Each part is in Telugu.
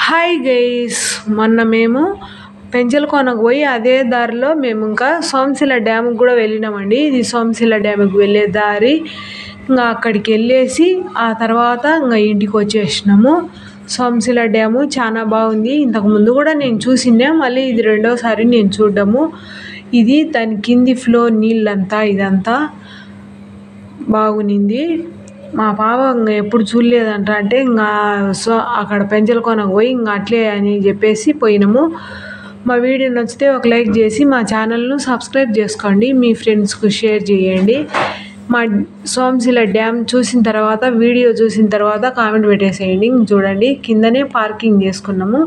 హాయ్ గైస్, మొన్న మేము పెంచలకోనకు పోయి అదే దారిలో మేము ఇంకా సోమశిల డ్యామ్కి కూడా వెళ్ళినామండి. ఇది సోమశిల డ్యామ్కి వెళ్ళే దారి. ఇంకా అక్కడికి వెళ్ళేసి ఆ తర్వాత ఇంకా ఇంటికి వచ్చేసినాము. సోమశిల డ్యాము చాలా బాగుంది. ఇంతకుముందు కూడా నేను చూసినా, మళ్ళీ ఇది రెండోసారి నేను చూడడము. ఇది దాని కింది ఫ్లో నీళ్ళంతా ఇదంతా బాగునింది. మా పాప ఇంకా ఎప్పుడు చూడలేదంట, అంటే ఇంకా అక్కడ పెంచలకోనకు పోయి ఇంకా అట్లే అని చెప్పేసి పోయినాము. మా వీడియో నచ్చితే ఒక లైక్ చేసి మా ఛానల్ను సబ్స్క్రైబ్ చేసుకోండి, మీ ఫ్రెండ్స్కు షేర్ చేయండి. మా సోమశిల డ్యామ్ చూసిన తర్వాత, వీడియో చూసిన తర్వాత కామెంట్ పెట్టేసేయండి. చూడండి, కిందనే పార్కింగ్ చేసుకున్నాము.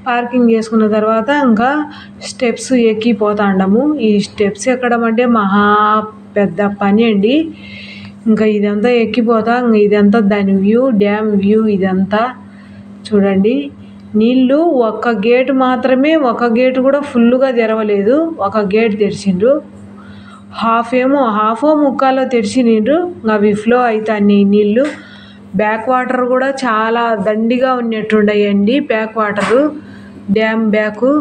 పార్కింగ్ చేసుకున్న తర్వాత ఇంకా స్టెప్స్ ఎక్కిపోతాండము. ఈ స్టెప్స్ ఎక్కడం అంటే మహా పెద్ద పని అండి. ఇంకా ఇదంతా ఎక్కిపోతా, ఇంకా ఇదంతా దాని వ్యూ, డ్యామ్ వ్యూ ఇదంతా చూడండి. నీళ్ళు ఒక్క గేటు మాత్రమే, ఒక గేటు కూడా ఫుల్గా తెరవలేదు, ఒక గేట్ తెరిచిండ్రు. హాఫో ముక్కాలో తెరిచినిండ్రు. అవి ఫ్లో అవుతాయి నీళ్ళు. బ్యాక్ వాటర్ కూడా చాలా దండిగా ఉన్నట్టుండయండి. Back water, dam back.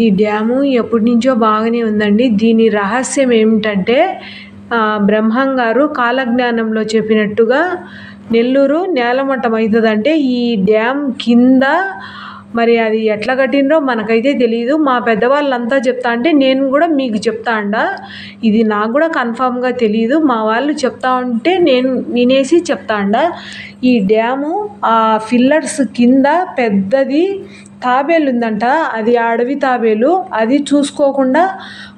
ఈ డ్యాము ఎప్పటి నుంచో బాగానే ఉందండి. దీని రహస్యం ఏమిటంటే, బ్రహ్మంగారు కాలజ్ఞానంలో చెప్పినట్టుగా నెల్లూరు నేలమట్టం అవుతుందంటే ఈ డ్యామ్ కింద. మరి అది ఎట్లా కట్టినరో మనకైతే తెలియదు. మా పెద్దవాళ్ళంతా చెప్తా అంటే నేను కూడా మీకు చెప్తా అండా. ఇది నాకు కూడా కన్ఫామ్గా తెలియదు, మా వాళ్ళు చెప్తా ఉంటే నేను వినేసి చెప్తా అండా. ఈ డ్యాము ఆ ఫిల్లర్స్ కింద పెద్దది తాబేలు ఉందంట, అది అడవి తాబేలు. అది చూసుకోకుండా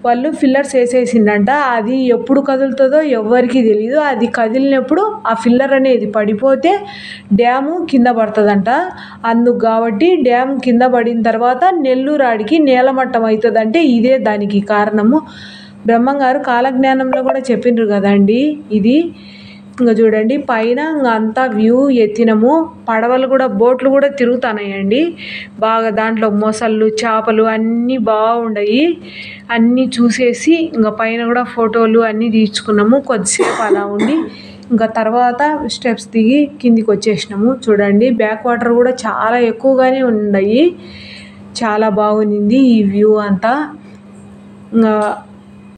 వాళ్ళు ఫిల్లర్స్ వేసేసిందంట. అది ఎప్పుడు కదులుతుందో ఎవ్వరికి తెలియదు. అది కదిలినప్పుడు ఆ ఫిల్లర్ అనేది పడిపోతే డ్యాము కింద పడుతుందంట. అందుకు కాబట్టి డ్యామ్ కింద పడిన తర్వాత నెల్లూరు ఆడికి నేలమట్టం అవుతుందంటే ఇదే దానికి కారణము. బ్రహ్మంగారు కాలజ్ఞానంలో కూడా చెప్పిండ్రు కదండి ఇది. ఇంకా చూడండి, పైన ఇంకా అంతా వ్యూ ఎత్తినము. పడవలు కూడా, బోట్లు కూడా తిరుగుతున్నాయండి బాగా. దాంట్లో మొసళ్ళు, చేపలు అన్నీ బాగుండయి. అన్నీ చూసేసి ఇంకా పైన కూడా ఫోటోలు అన్నీ తీసుకున్నాము. కొద్దిసేపు అలా ఉండి ఇంకా తర్వాత స్టెప్స్ దిగి కిందికి వచ్చేసినాము. చూడండి, బ్యాక్ వాటర్ కూడా చాలా ఎక్కువగానే ఉన్నాయి. చాలా బాగుంది ఈ వ్యూ అంతా.